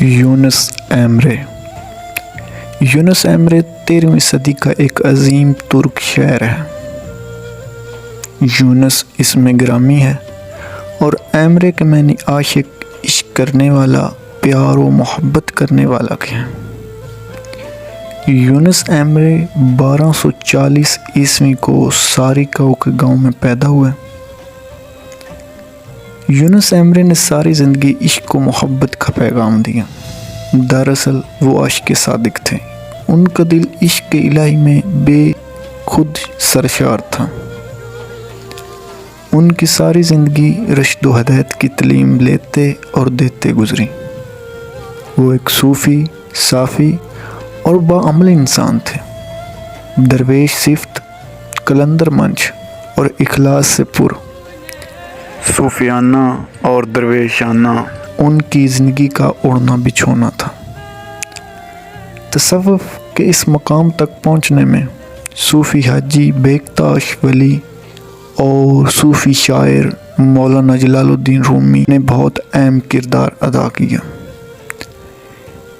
یونس Emre 13ویں صدی کا ایک عظیم ترک شاعر ہے۔ یونس اسم گرامی ہے اور ایمرے کے معنی عاشق، عشق کرنے والا، پیار و محبت کرنے والا کے ہیں۔ یونس ایمرے 1240 عیسوی کو ساریکاؤ کے گاؤں میں پیدا ہوئے۔ یونس ایمرے نے ساری زندگی عشق و محبت کا پیغام دیا۔ دراصل وہ عاشق صادق تھے، ان کا دل عشق الہی میں بے خود سرشار تھا۔ ان کی ساری زندگی رشد و ہدایت کی تعلیم لیتے اور دیتے گزری۔ وہ ایک صوفی، صافی اور باعمل انسان تھے۔ درویش صفت، قلندر منش اور اخلاص سے پر صوفیانہ اور درویشانہ ان کی زندگی کا اڑنا بچھونا تھا۔ تصوف کے اس مقام تک پہنچنے میں صوفی حاجی بیکتاش ولی اور صوفی شاعر مولانا جلال الدین رومی نے بہت اہم کردار ادا کیا۔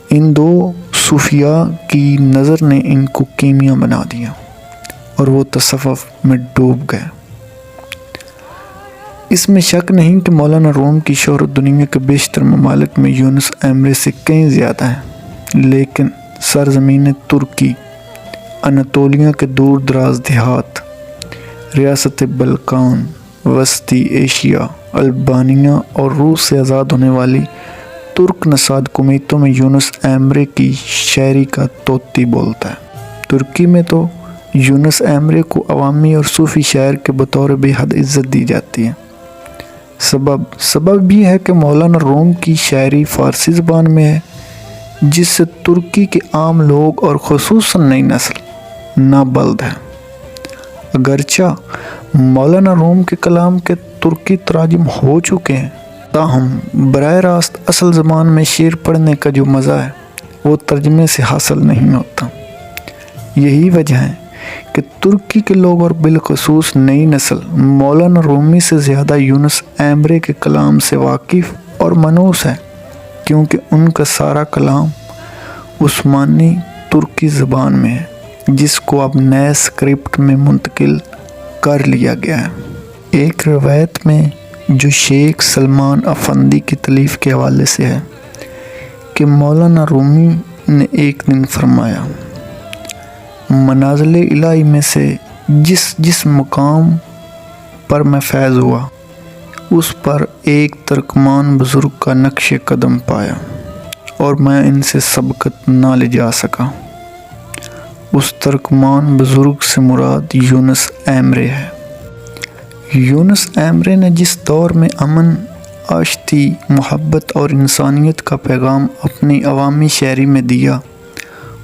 ان دو صوفیاء کی نظر نے ان کو کیمیا بنا دیا اور وہ تصوف میں ڈوب گئے۔ اس میں شک نہیں کہ مولانا روم کی شہرت دنیا کے بیشتر ممالک میں یونس ایمرے سے کہیں زیادہ ہے، لیکن سرزمین ترکی، اناطولیہ کے دور دراز دیہات، ریاست بلقان، وسطی ایشیا، البانیہ اور روس سے آزاد ہونے والی ترک نژاد قومیتوں میں یونس ایمرے کی شاعری کا طوطی بولتا ہے۔ ترکی میں تو یونس ایمرے کو عوامی اور صوفی شاعر کے بطور بے حد عزت دی جاتی ہے۔ سبب یہ ہے کہ مولانا روم کی شاعری فارسی زبان میں ہے، جس سے ترکی کے عام لوگ اور خصوصاً نئی نسل نابلد ہے۔ اگرچہ مولانا روم کے کلام کے ترکی تراجم ہو چکے ہیں، تاہم براہ راست اصل زبان میں شعر پڑھنے کا جو مزہ ہے وہ ترجمے سے حاصل نہیں ہوتا۔ یہی وجہ ہے کہ ترکی کے لوگ اور بالخصوص نئی نسل مولانا رومی سے زیادہ یونس ایمرے کے کلام سے واقف اور مانوس ہے، کیونکہ ان کا سارا کلام عثمانی ترکی زبان میں ہے، جس کو اب نئے اسکرپٹ میں منتقل کر لیا گیا ہے۔ ایک روایت میں جو شیخ سلمان افندی کی تالیف کے حوالے سے ہے کہ مولانا رومی نے ایک دن فرمایا، منازل الہی میں سے جس مقام پر میں فیض ہوا، اس پر ایک ترکمان بزرگ کا نقش قدم پایا اور میں ان سے سبقت نہ لے جا سکا۔ اس ترکمان بزرگ سے مراد یونس ایمرے ہے۔ یونس ایمرے نے جس دور میں امن، آشتی، محبت اور انسانیت کا پیغام اپنی عوامی شاعری میں دیا،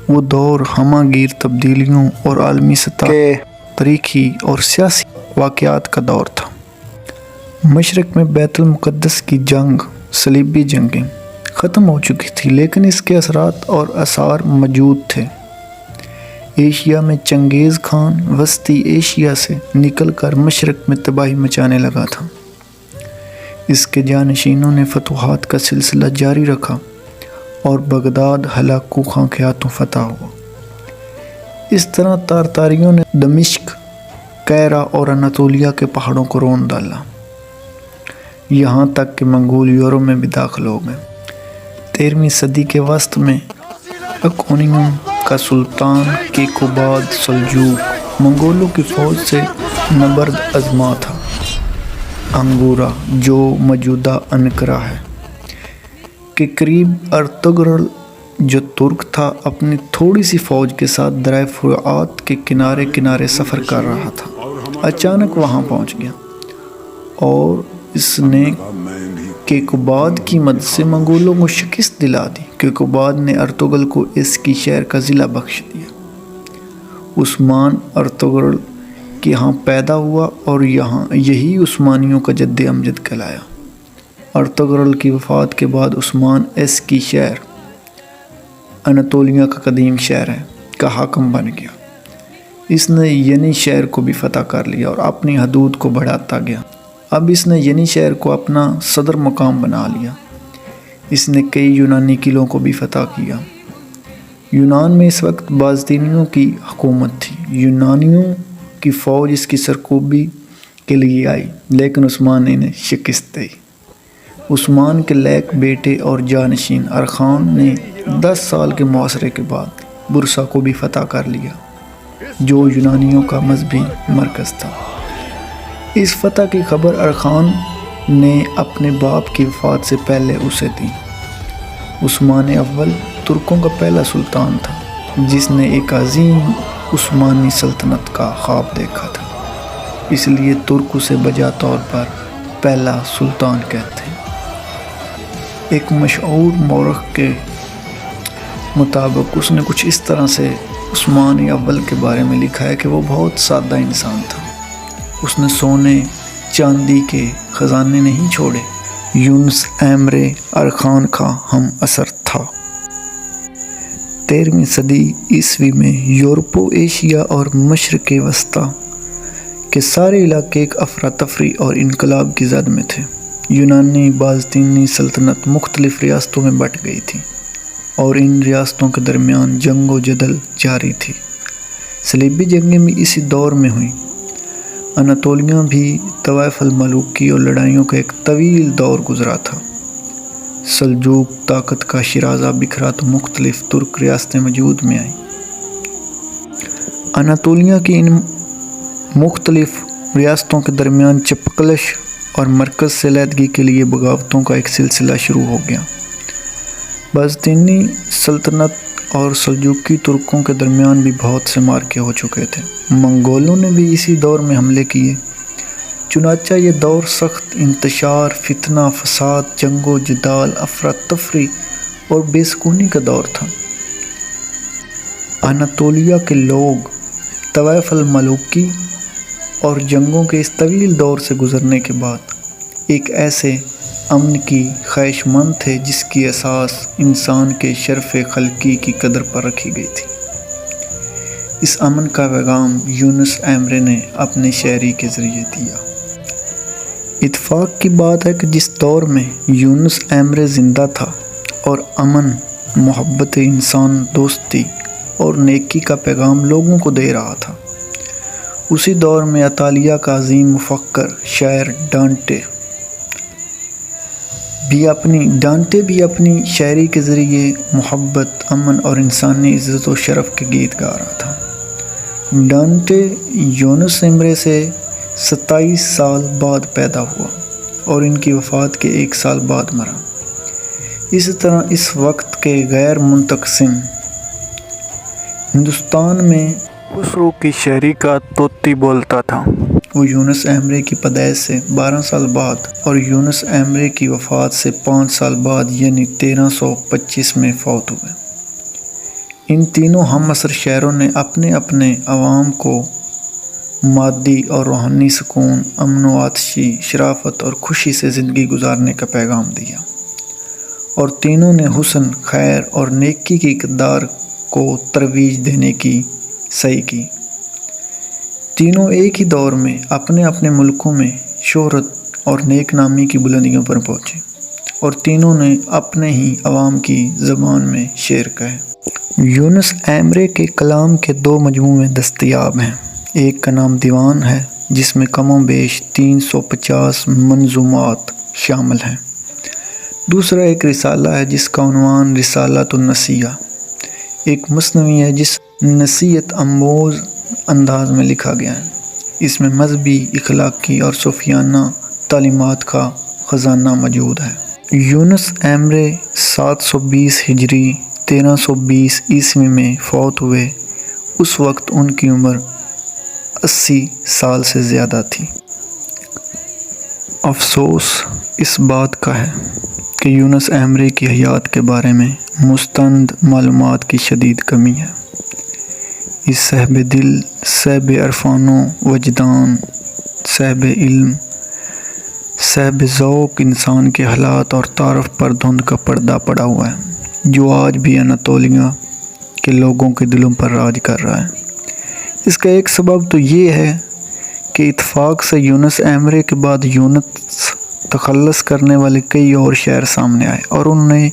وہ دور ہمہ گیر تبدیلیوں اور عالمی سطح کے تاریخی اور سیاسی واقعات کا دور تھا۔ مشرق میں بیت المقدس کی جنگ، صلیبی جنگیں ختم ہو چکی تھی، لیکن اس کے اثرات اور آثار موجود تھے۔ ایشیا میں چنگیز خان وسطی ایشیا سے نکل کر مشرق میں تباہی مچانے لگا تھا۔ اس کے جانشینوں نے فتوحات کا سلسلہ جاری رکھا اور بغداد ہلاکو خاں کے ہاتھوں فتح ہوا۔ اس طرح تارتاریوں نے دمشق، کیرا اور اناطولیہ کے پہاڑوں کو رون ڈالا، یہاں تک کہ منگول یورپ میں بھی داخل ہو گئے۔ 13ویں صدی کے وسط میں اکونیم کا سلطان کیقوباد سلجوق منگولوں کی فوج سے نبرد آزما تھا۔ انگورا، جو موجودہ انقرہ ہے، کے قریب ارطغرل جو ترک تھا، اپنی تھوڑی سی فوج کے ساتھ دریائے فرات کے کنارے سفر کر رہا تھا۔ اچانک وہاں پہنچ گیا اور اس نے کیقوباد کی مدد سے منگولوں کو شکست دلا دی۔ کیقوباد نے ارطغرل کو اس کی شہر کا ضلع بخش دیا۔ عثمان ارطغرل کے یہاں پیدا ہوا اور یہی عثمانیوں کا جد امجد کہلایا۔ ارطغرل کی وفات کے بعد عثمان اس کی شہر، اناطولیہ کا قدیم شہر ہے، کا حاکم بن گیا۔ اس نے ینی شہر کو بھی فتح کر لیا اور اپنی حدود کو بڑھاتا گیا۔ اب اس نے ینی شہر کو اپنا صدر مقام بنا لیا۔ اس نے کئی یونانی قلعوں کو بھی فتح کیا۔ یونان میں اس وقت بازطینیوں کی حکومت تھی۔ یونانیوں کی فوج اس کی سرکوبی کے لیے آئی، لیکن عثمان نے انہیں شکست دی۔ عثمان کے لیک بیٹے اور جانشین ارخان نے 10 سال کے محاصرے کے بعد برسا کو بھی فتح کر لیا، جو یونانیوں کا مذہبی مرکز تھا۔ اس فتح کی خبر ارخان نے اپنے باپ کی وفات سے پہلے اسے دی۔ عثمان اول ترکوں کا پہلا سلطان تھا جس نے ایک عظیم عثمانی سلطنت کا خواب دیکھا تھا، اس لیے ترک اسے بجا طور پر پہلا سلطان کہتے ہیں۔ ایک مشہور مورخ کے مطابق اس نے کچھ اس طرح سے عثمان اول کے بارے میں لکھا ہے کہ وہ بہت سادہ انسان تھا۔ اس نے سونے چاندی کے خزانے نہیں چھوڑے۔ یونس ایمرے ارخان کا ہم اثر تھا۔ 13ویں صدی عیسوی میں یورپ و ایشیا اور مشرق وسطیٰ کے سارے علاقے ایک افراتفری اور انقلاب کی زد میں تھے۔ یونانی بازطینی سلطنت مختلف ریاستوں میں بٹ گئی تھی اور ان ریاستوں کے درمیان جنگ و جدل جاری تھی۔ صلیبی جنگیں بھی اسی دور میں ہوئیں۔ اناطولیہ بھی طوائف الملوکی اور لڑائیوں کا ایک طویل دور گزرا تھا۔ سلجوق طاقت کا شیرازہ بکھرا تو مختلف ترک ریاستیں وجود میں آئیں۔ اناطولیہ کی ان مختلف ریاستوں کے درمیان چپقلش اور مرکز سے علیحدگی کے لیے بغاوتوں کا ایک سلسلہ شروع ہو گیا۔ بازطینی سلطنت اور سلجوقی ترکوں کے درمیان بھی بہت سے معرکے ہو چکے تھے۔ منگولوں نے بھی اسی دور میں حملے کیے۔ چنانچہ یہ دور سخت انتشار، فتنہ، فساد، جنگ و جدال، افراتفری اور بے سکونی کا دور تھا۔ اناطولیہ کے لوگ طوائف الملوکی اور جنگوں کے اس طویل دور سے گزرنے کے بعد ایک ایسے امن کی خواہش مند تھے جس کی اساس انسان کے شرف خلقی کی قدر پر رکھی گئی تھی۔ اس امن کا پیغام یونس ایمرے نے اپنے شاعری کے ذریعے دیا۔ اتفاق کی بات ہے کہ جس دور میں یونس ایمرے زندہ تھا اور امن، محبت، انسان دوستی اور نیکی کا پیغام لوگوں کو دے رہا تھا، اسی دور میں اطالیہ کا عظیم مفکر شاعر ڈانٹے بھی اپنی شاعری کے ذریعے محبت، امن اور انسانی عزت و شرف کے گیت گا رہا تھا۔ ڈانٹے یونس ایمرے سے 27 سال بعد پیدا ہوا اور ان کی وفات کے 1 سال بعد مرا۔ اسی طرح اس وقت کے غیر منقسم ہندوستان میں خسرو کی شاعری کا طوطی بولتا تھا۔ وہ یونس ایمرے کی پیدائش سے 12 سال بعد اور یونس ایمرے کی وفات سے 5 سال بعد یعنی 1325 میں فوت ہوئے۔ ان تینوں ہم عصر شاعروں نے اپنے اپنے عوام کو مادی اور روحانی سکون، امن و آتشی، شرافت اور خوشی سے زندگی گزارنے کا پیغام دیا، اور تینوں نے حسن، خیر اور نیکی کی اقدار کو ترویج دینے کی سعی کی۔ تینوں ایک ہی دور میں اپنے اپنے ملکوں میں شہرت اور نیک نامی کی بلندیوں پر پہنچے، اور تینوں نے اپنے ہی عوام کی زبان میں شعر کہے۔ یونس ایمرے کے کلام کے 2 مجموعے دستیاب ہیں۔ ایک کا نام دیوان ہے جس میں کم و بیش 350 منظومات شامل ہیں۔ دوسرا ایک رسالہ ہے جس کا عنوان رسالۃ النصیحہ، ایک مثنوی ہے جس نصیحت آموز انداز میں لکھا گیا ہے۔ اس میں مذہبی، اخلاقی اور صوفیانہ تعلیمات کا خزانہ موجود ہے۔ یونس ایمرے 720 ہجری 1320 عیسوی میں فوت ہوئے۔ اس وقت ان کی عمر 80 سال سے زیادہ تھی۔ افسوس اس بات کا ہے کہ یونس ایمرے کی حیات کے بارے میں مستند معلومات کی شدید کمی ہے۔ اس صاحب دل، صاحب عرفان و وجدان، صاحب علم، صاحب ذوق انسان کے حالات اور تعارف پر دھند کا پردہ پڑا ہوا ہے جو آج بھی اناطولیہ کے لوگوں کے دلوں پر راج کر رہا ہے۔ اس کا ایک سبب تو یہ ہے کہ اتفاق سے یونس ایمرے کے بعد یونس تخلص کرنے والے کئی اور شعر سامنے آئے اور انہیں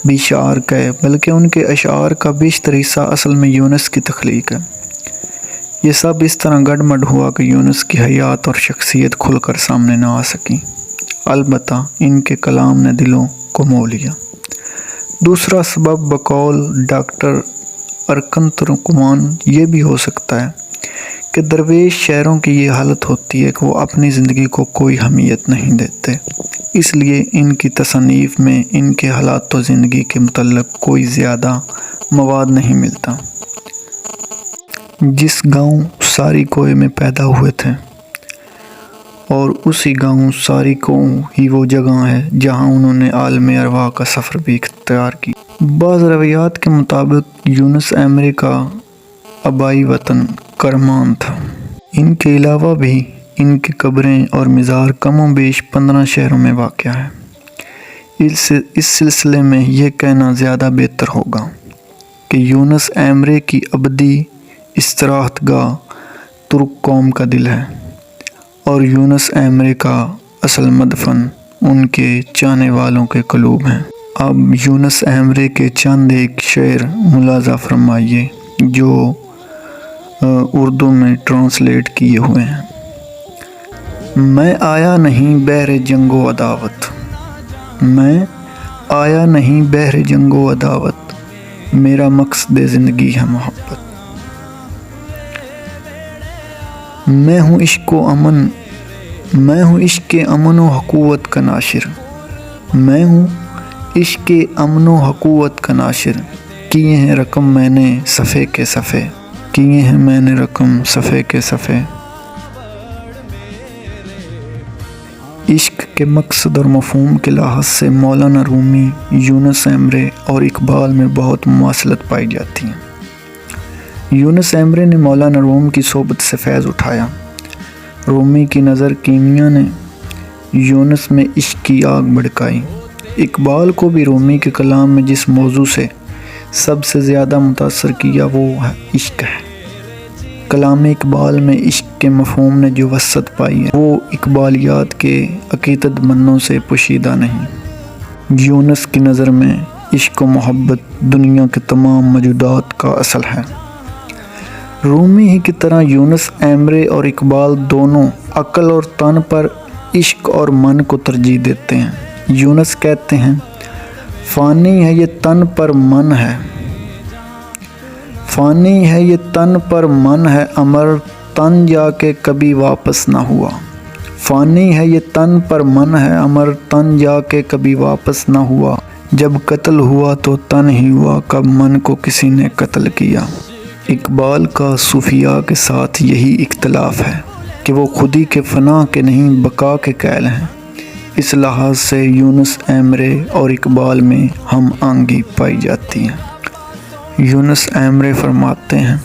بھی شعر کہے، بلکہ ان کے اشعار کا بیشتر حصہ اصل میں یونس کی تخلیق ہے۔ یہ سب اس طرح گڑبڑ ہوا کہ یونس کی حیات اور شخصیت کھل کر سامنے نہ آ سکی، البتہ ان کے کلام نے دلوں کو مو لیا۔ دوسرا سبب بقول ڈاکٹر ارکن ترکمان یہ بھی ہو سکتا ہے کہ درویش شاعروں کی یہ حالت ہوتی ہے کہ وہ اپنی زندگی کو کوئی اہمیت نہیں دیتے، اس لیے ان کی تصانیف میں ان کے حالات و زندگی کے متعلق کوئی زیادہ مواد نہیں ملتا۔ جس گاؤں ساری کوئے میں پیدا ہوئے تھے اور اسی گاؤں ساری کوہ ہی وہ جگہ ہے جہاں انہوں نے عالم ارواح کا سفر بھی اختیار کی۔ بعض روایات کے مطابق یونس ایمرے کا آبائی وطن کرمان تھا۔ ان کے علاوہ بھی ان کی قبریں اور مزار کم و بیش 15 شہروں میں واقع ہے۔ اس سلسلے میں یہ کہنا زیادہ بہتر ہوگا کہ یونس ایمرے کی ابدی استراحت گاہ ترک قوم کا دل ہے اور یونس ایمرے کا اصل مدفن ان کے چاہنے والوں کے قلوب ہیں۔ اب یونس ایمرے کے چند ایک شعر ملاحظہ فرمائیے جو اردو میں ٹرانسلیٹ کیے ہوئے ہیں۔ میں آیا نہیں بہر جنگ و عداوت، میں آیا نہیں بہر جنگ و عداوت، میرا مقصد زندگی ہے محبت۔ میں ہوں عشق و امن، میں ہوں عشق امن و حقوت کا ناشر، میں ہوں عشق امن و حقوت کا ناشر، کیے ہیں رقم میں نے صفحے کے صفحے، کیے ہیں میں نے رقم صفحے کے صفحے۔ عشق کے مقصد اور مفہوم کے لحاظ سے مولانا رومی، یونس ایمرے اور اقبال میں بہت مماثلت پائی جاتی ہے۔ یونس ایمرے نے مولانا روم کی صحبت سے فیض اٹھایا۔ رومی کی نظر کیمیا نے یونس میں عشق کی آگ بھڑکائی۔ اقبال کو بھی رومی کے کلام میں جس موضوع سے سب سے زیادہ متاثر کیا وہ عشق ہے۔ کلام اقبال میں عشق کے مفہوم نے جو وسعت پائی ہے وہ اقبالیات کے عقیدت مندوں سے پوشیدہ نہیں۔ یونس کی نظر میں عشق و محبت دنیا کے تمام موجودات کا اصل ہے۔ رومی ہی کی طرح یونس ایمرے اور اقبال دونوں عقل اور تن پر عشق اور من کو ترجیح دیتے ہیں۔ یونس کہتے ہیں فانی ہے یہ تن پر من ہے، فانی ہے یہ تن پر من ہے، امر تن جا کے کبھی واپس نہ ہوا، فانی ہے یہ تن پر من ہے، امر تن جا کے کبھی واپس نہ ہوا، جب قتل ہوا تو تن ہی ہوا، کب من کو کسی نے قتل کیا۔ اقبال کا صوفیاء کے ساتھ یہی اختلاف ہے کہ وہ خودی کے فنا کے نہیں بقا کے قائل ہیں۔ اس لحاظ سے یونس ایمرے اور اقبال میں ہم آہنگی پائی جاتی ہے۔ یونس ایمرے فرماتے ہیں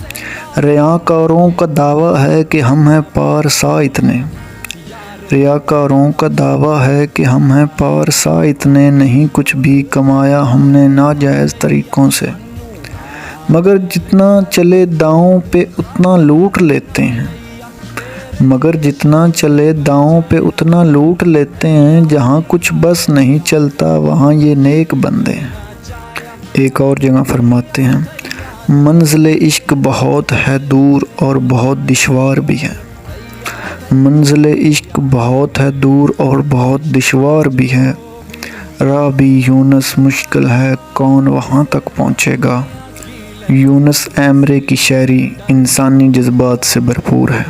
ریاکاروں کا دعویٰ ہے کہ ہم ہیں پارسا اتنے، ریاکاروں کا دعویٰ ہے کہ ہم ہیں پارسا اتنے، نہیں کچھ بھی کمایا ہم نے ناجائز طریقوں سے، مگر جتنا چلے داؤں پہ اتنا لوٹ لیتے ہیں، مگر جتنا چلے داؤں پہ اتنا لوٹ لیتے ہیں، جہاں کچھ بس نہیں چلتا وہاں یہ نیک بندے ہیں۔ ایک اور جگہ فرماتے ہیں منزل عشق بہت ہے دور اور بہت دشوار بھی ہے، منزل عشق بہت ہے دور اور بہت دشوار بھی ہے، راہ بھی یونس مشکل ہے کون وہاں تک پہنچے گا۔ یونس ایمرے کی شاعری انسانی جذبات سے بھرپور ہے۔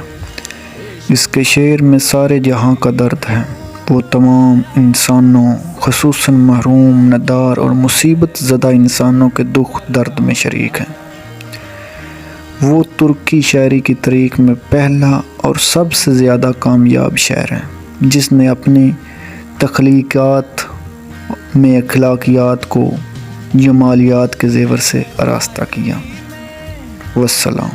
اس کے شعر میں سارے جہاں کا درد ہے، وہ تمام انسانوں خصوصاً محروم، ندار اور مصیبت زدہ انسانوں کے دکھ درد میں شریک ہیں۔ وہ ترکی شاعری کی تاریخ میں پہلا اور سب سے زیادہ کامیاب شاعر ہے جس نے اپنی تخلیقات میں اخلاقیات کو جمالیات کے زیور سے آراستہ کیا۔ والسلام۔